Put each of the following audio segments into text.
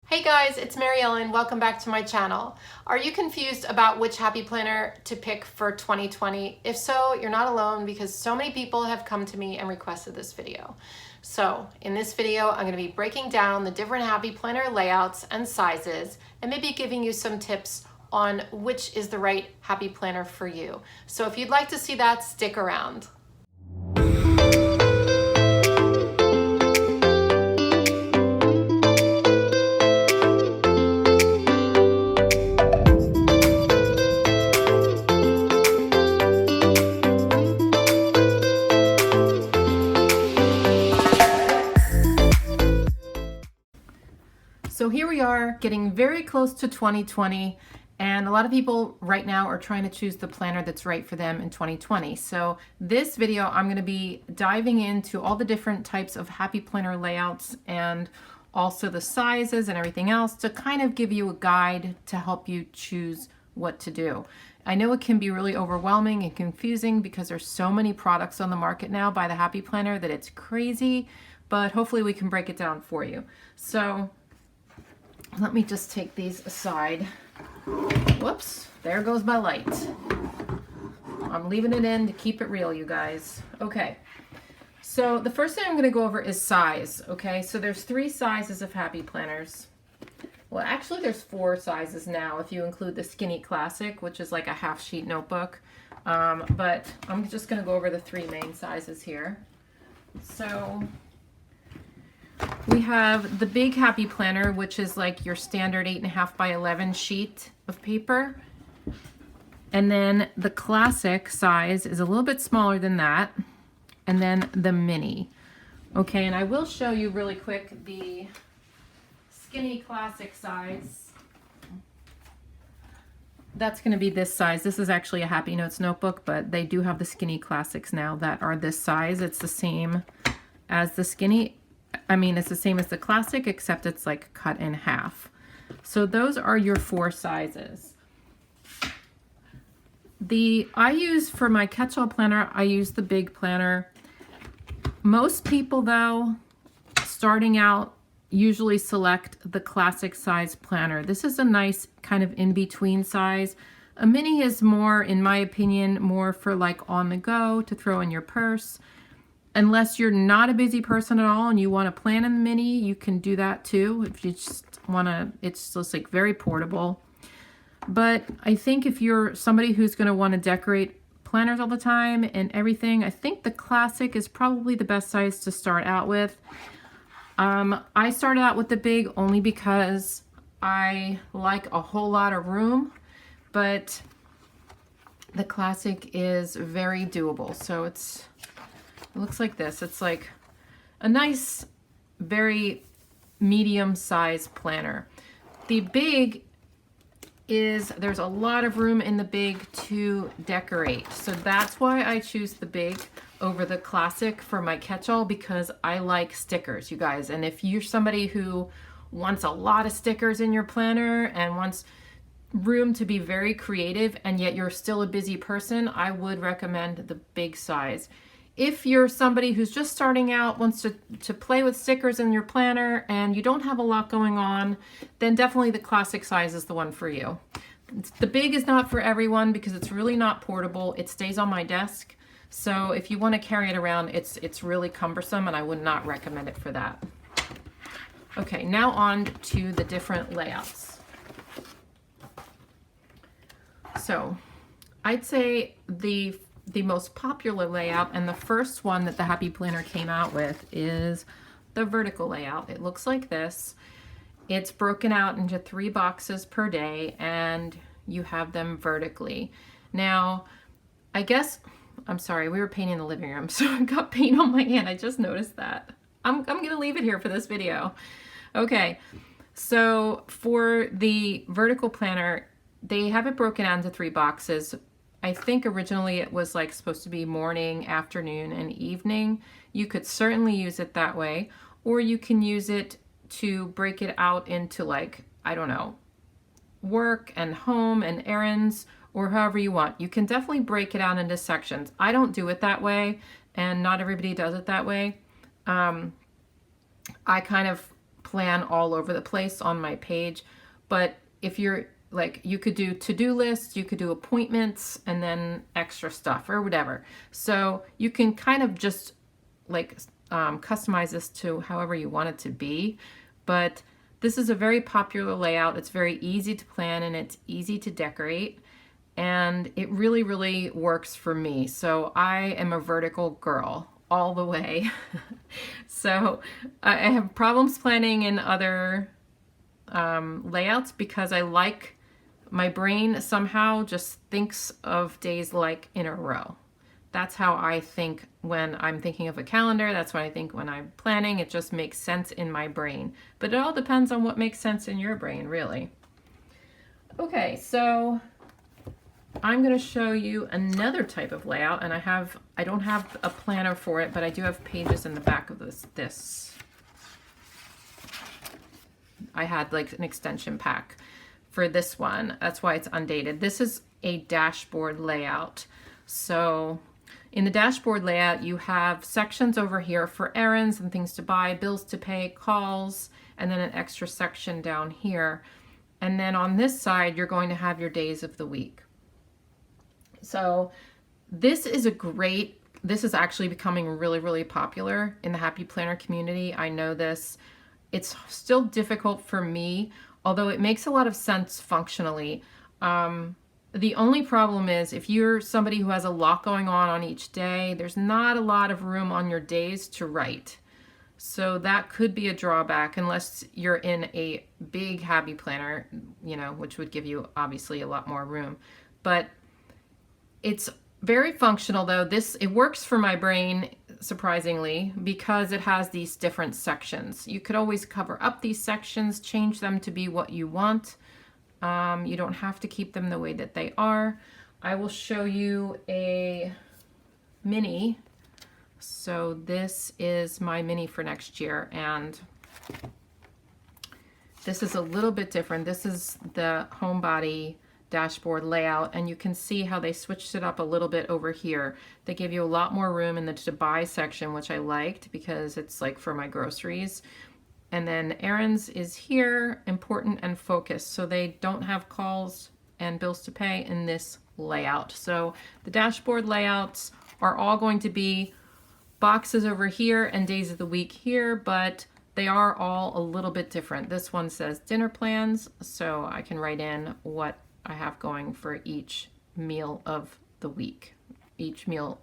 Hey guys, it's Mary Ellen. Welcome back to my channel. Are you confused about which happy planner to pick for 2020? If so, you're not alone because so many people have come to me and requested this video. So in this video, I'm going to be breaking down the different happy planner layouts and sizes and maybe giving you some tips on which is the right happy planner for you. So if you'd like to see that, stick around. So here we are getting very close to 2020, and a lot of people right now are trying to choose the planner that's right for them in 2020. So this video, I'm going to be diving into all the different types of happy planner layouts and also the sizes and everything else to kind of give you a guide to help you choose what to do. I know it can be really overwhelming and confusing because there's so many products on the market now by the Happy Planner that it's crazy, but hopefully we can break it down for you. So let me just take these aside. Whoops, there goes my light. I'm leaving it in to keep it real, you guys. Okay, so the first thing I'm going to go over is size. Okay, so there's 3 sizes of happy planners. Well, actually there's 4 sizes now if you include the Skinny Classic, which is like a half sheet notebook. But I'm just going to go over the 3 main sizes here. So we have the big happy planner, which is like your standard 8.5 by 11 sheet of paper. And then the classic size is a little bit smaller than that. And then the mini. Okay, and I will show you really quick the Skinny Classic size. That's going to be this size. This is actually a Happy Notes notebook, but they do have the Skinny Classics now that are this size. It's the same as the Skinny. I mean, it's the same as the Classic, except it's like cut in half. So those are your 4 sizes. I use for my catch-all planner, I use the big planner. Most people though, starting out, usually select the classic size planner. This is a nice kind of in-between size. A mini is more, in my opinion, more for like on the go to throw in your purse. Unless you're not a busy person at all and you want to plan in the mini, you can do that too. If you just want to, it's just like very portable. But I think if you're somebody who's going to want to decorate planners all the time and everything, I think the classic is probably the best size to start out with. I started out with the big only because I like a whole lot of room, but the classic is very doable. So it looks like this. It's like a nice, very medium size planner. The big there's a lot of room in the big to decorate. So that's why I choose the big over the classic for my catch-all, because I like stickers, you guys. And if you're somebody who wants a lot of stickers in your planner and wants room to be very creative and yet you're still a busy person, I would recommend the big size. If you're somebody who's just starting out, wants to play with stickers in your planner and you don't have a lot going on, then definitely the classic size is the one for you. The big is not for everyone because it's really not portable. It stays on my desk. So if you want to carry it around, it's really cumbersome and I would not recommend it for that. Okay, now on to the different layouts. So I'd say the most popular layout and the first one that the Happy Planner came out with is the vertical layout. It looks like this. It's broken out into 3 boxes per day and you have them vertically. Now, I guess, I'm sorry, we were painting the living room, so I got paint on my hand. I just noticed that. I'm gonna leave it here for this video. Okay, so for the vertical planner, they have it broken out into 3 boxes. I think originally it was like supposed to be morning, afternoon, and evening. You could certainly use it that way, or you can use it to break it out into like, I don't know, work and home and errands, or however you want. You can definitely break it out into sections. I don't do it that way, and not everybody does it that way. I kind of plan all over the place on my page. But if you're like, you could do to-do lists, you could do appointments, and then extra stuff or whatever. So you can kind of just like customize this to however you want it to be. But this is a very popular layout. It's very easy to plan and it's easy to decorate. And it really, really works for me. So I am a vertical girl all the way. So I have problems planning in other layouts because I like, my brain somehow just thinks of days like in a row. That's how I think when I'm thinking of a calendar. That's what I think when I'm planning. It just makes sense in my brain. But it all depends on what makes sense in your brain, really. Okay, so I'm going to show you another type of layout, and I don't have a planner for it, but I do have pages in the back of this. I had like an extension pack for this one. That's why it's undated. This is a dashboard layout. So in the dashboard layout, you have sections over here for errands and things to buy, bills to pay, calls, and then an extra section down here. And then on this side, you're going to have your days of the week. So this is this is actually becoming really, really popular in the Happy Planner community. I know this. It's still difficult for me, although it makes a lot of sense functionally. The only problem is if you're somebody who has a lot going on each day, there's not a lot of room on your days to write. So that could be a drawback unless you're in a big Happy Planner, you know, which would give you obviously a lot more room. But it's very functional though. It works for my brain, surprisingly, because it has these different sections. You could always cover up these sections, change them to be what you want. You don't have to keep them the way that they are. I will show you a mini. So this is my mini for next year, and this is a little bit different. This is the homebody dashboard layout, and you can see how they switched it up a little bit over here. They give you a lot more room in the to buy section, which I liked because it's like for my groceries. And then errands is here, important and focused. So they don't have calls and bills to pay in this layout. So the dashboard layouts are all going to be boxes over here and days of the week here, but they are all a little bit different. This one says dinner plans, so I can write in what I have going for each meal of the week. Each meal,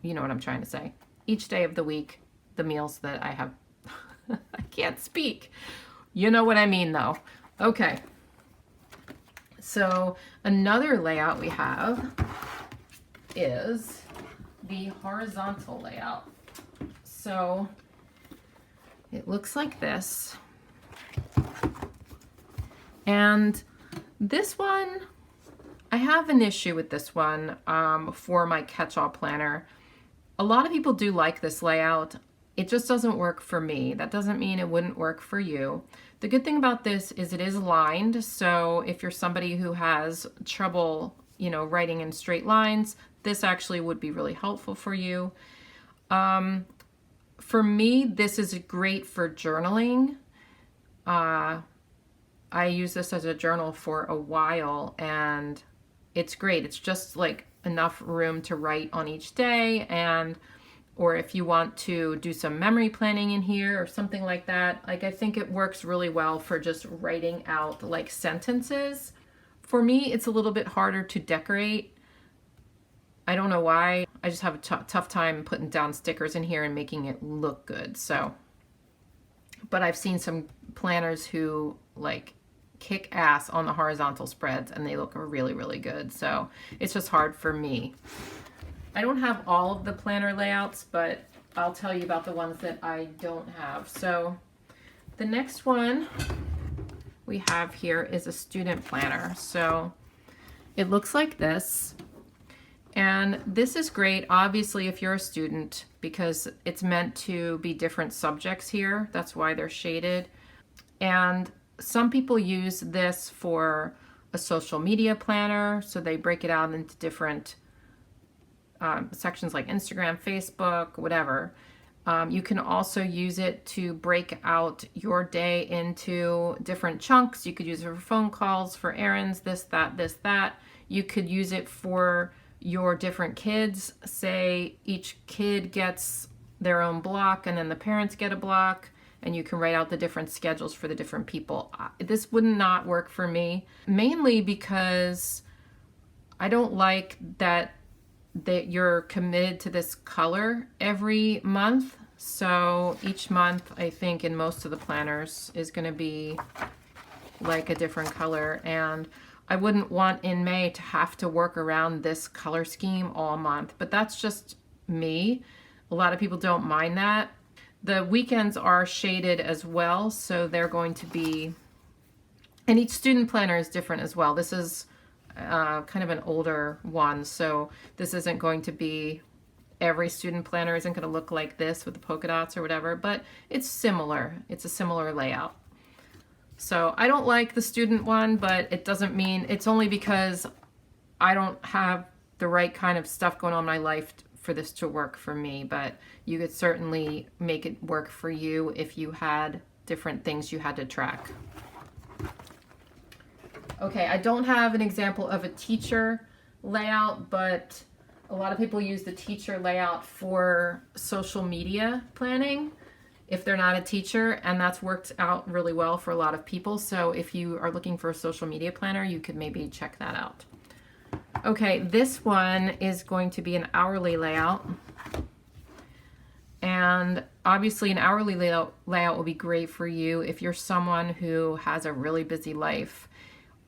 you know what I'm trying to say. Each day of the week, the meals that I have. I can't speak. You know what I mean though. Okay. So another layout we have is the horizontal layout. So it looks like this. And this one, I have an issue with this one for my catch-all planner. A lot of people do like this layout. It just doesn't work for me. That doesn't mean it wouldn't work for you. The good thing about this is it is lined, so if you're somebody who has trouble, you know, writing in straight lines, this actually would be really helpful for you. For me, this is great for journaling. I use this as a journal for a while, and it's great. It's just like enough room to write on each day, and or if you want to do some memory planning in here or something like that. Like, I think it works really well for just writing out like sentences. For me, it's a little bit harder to decorate. I don't know why. I just have a tough time putting down stickers in here and making it look good. So, but I've seen some planners who like kick ass on the horizontal spreads and they look really, really good. So it's just hard for me. I don't have all of the planner layouts, but I'll tell you about the ones that I don't have. So the next one we have here is a student planner. So it looks like this. And this is great, obviously, if you're a student, because it's meant to be different subjects here. That's why they're shaded. And some people use this for a social media planner. So they break it out into different sections like Instagram, Facebook, whatever. You can also use it to break out your day into different chunks. You could use it for phone calls, for errands, this, that, this, that. You could use it for your different kids. Say each kid gets their own block and then the parents get a block, and you can write out the different schedules for the different people. This would not work for me, mainly because I don't like that you're committed to this color every month. So each month, I think in most of the planners is going to be like a different color, and I wouldn't want in May to have to work around this color scheme all month, but that's just me. A lot of people don't mind that. The weekends are shaded as well, so they're going to be, and each student planner is different as well. This is kind of an older one, so this isn't going to be, every student planner isn't going to look like this with the polka dots or whatever, but it's similar. It's a similar layout. So I don't like the student one, but it doesn't mean, it's only because I don't have the right kind of stuff going on in my life for this to work for me, but you could certainly make it work for you if you had different things you had to track. Okay, I don't have an example of a teacher layout, but a lot of people use the teacher layout for social media planning if they're not a teacher, and that's worked out really well for a lot of people. So if you are looking for a social media planner, you could maybe check that out. Okay, this one is going to be an hourly layout. And obviously an hourly layout will be great for you if you're someone who has a really busy life.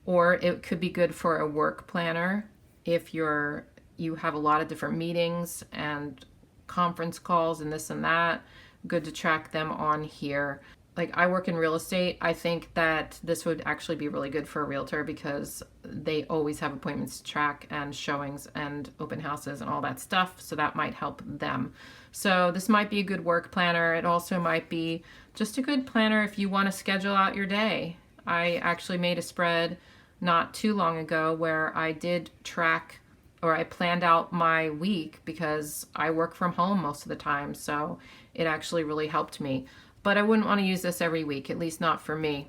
Or it could be good for a work planner if you have a lot of different meetings and conference calls and this and that. Good to track them on here. Like, I work in real estate. I think that this would actually be really good for a realtor because they always have appointments to track and showings and open houses and all that stuff. So that might help them. So this might be a good work planner. It also might be just a good planner if you want to schedule out your day. I actually made a spread not too long ago where I did track, or I planned out my week because I work from home most of the time. So it actually really helped me. But I wouldn't want to use this every week, at least not for me.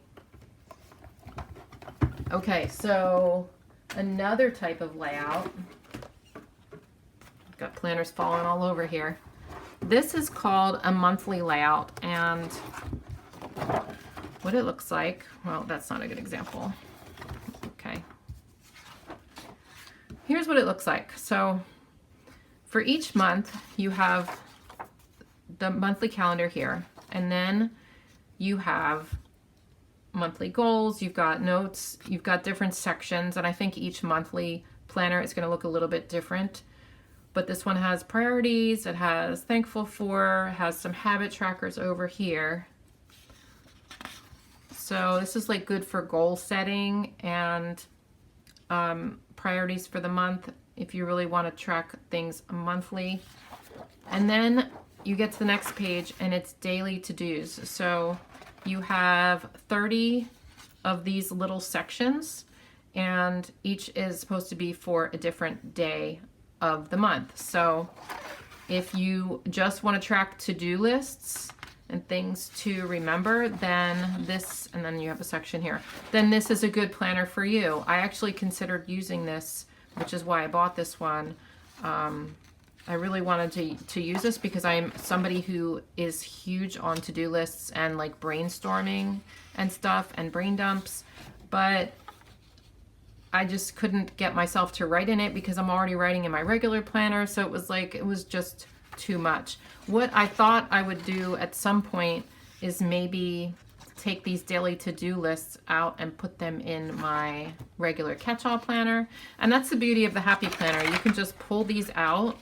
Okay, so another type of layout. Got planners falling all over here. This is called a monthly layout, and what it looks like, well, that's not a good example. Okay. Here's what it looks like. So for each month, you have the monthly calendar here, and then you have monthly goals, you've got notes, you've got different sections, and I think each monthly planner is going to look a little bit different. But this one has priorities, it has thankful for, has some habit trackers over here. So this is like good for goal setting and priorities for the month if you really want to track things monthly. And then you get to the next page and it's daily to-dos. So you have 30 of these little sections, and each is supposed to be for a different day of the month. So if you just want to track to-do lists and things to remember, then this, and then you have a section here, then this is a good planner for you. I actually considered using this, which is why I bought this one. I really wanted to use this because I'm somebody who is huge on to-do lists and like brainstorming and stuff and brain dumps, but I just couldn't get myself to write in it because I'm already writing in my regular planner. So it was like, it was just too much. What I thought I would do at some point is maybe take these daily to-do lists out and put them in my regular catch-all planner. And that's the beauty of the Happy Planner. You can just pull these out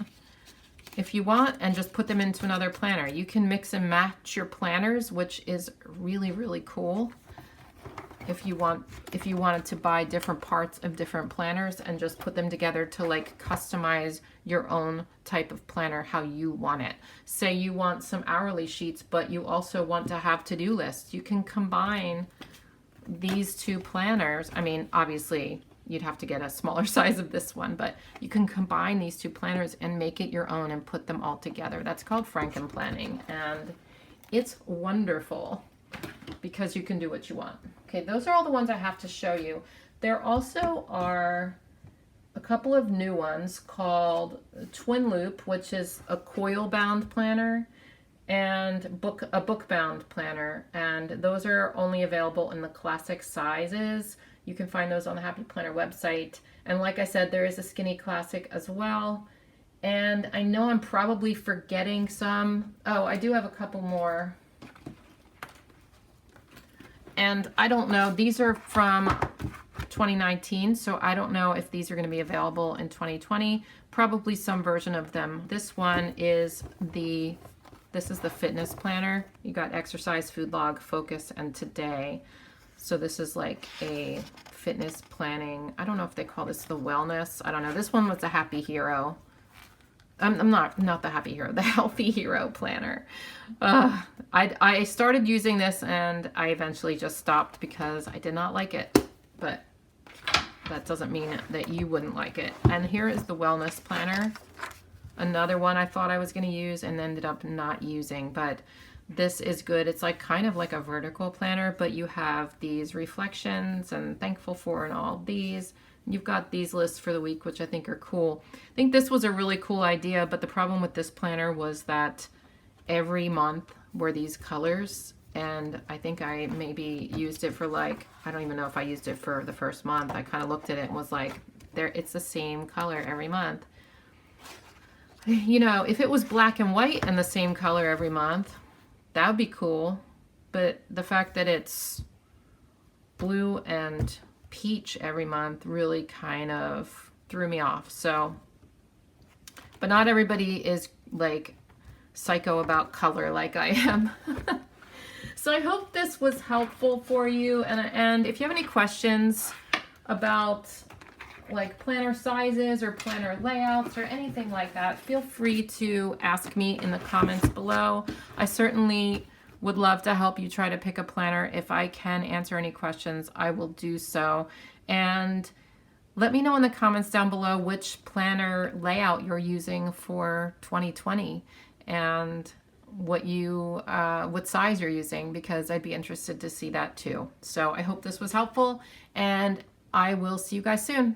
if you want and just put them into another planner. You can mix and match your planners, which is really, really cool. If you wanted to buy different parts of different planners and just put them together to like customize your own type of planner how you want it. Say you want some hourly sheets, but you also want to have to-do lists. You can combine these two planners. I mean, obviously you'd have to get a smaller size of this one, but you can combine these two planners and make it your own and put them all together. That's called Frankenplanning, and it's wonderful because you can do what you want. Okay, those are all the ones I have to show you. There also are a couple of new ones called Twin Loop, which is a coil bound planner, and a book bound planner, and those are only available in the classic sizes. You can find those on the Happy Planner website. And like I said, there is a skinny classic as well. And I know I'm probably forgetting some. Oh, I do have a couple more. And I don't know, these are from 2019, so I don't know if these are going to be available in 2020. Probably some version of them. This one is this is the fitness planner. You got exercise, food log, focus, and today. So this is like a fitness planning. I don't know if they call this the wellness. I don't know. This one was a Happy Hero. I'm not the Happy Hero, the Healthy Hero planner. I started using this and I eventually just stopped because I did not like it. But that doesn't mean that you wouldn't like it. And here is the wellness planner. Another one I thought I was going to use and ended up not using, but this is good. It's like kind of like a vertical planner, but you have these reflections and thankful for and all these. You've got these lists for the week, which I think are cool. I think this was a really cool idea, but the problem with this planner was that every month were these colors, and I think I maybe used it for like, I don't even know if I used it for the first month. I kind of looked at it and was like, it's the same color every month. You know, if it was black and white and the same color every month, that would be cool. But the fact that it's blue and peach every month really kind of threw me off. So, but not everybody is like psycho about color like I am. So I hope this was helpful for you. And if you have any questions about like planner sizes or planner layouts or anything like that, feel free to ask me in the comments below. I certainly would love to help you try to pick a planner. If I can answer any questions, I will do so. And let me know in the comments down below which planner layout you're using for 2020 and what size you're using, because I'd be interested to see that too. So I hope this was helpful, and I will see you guys soon.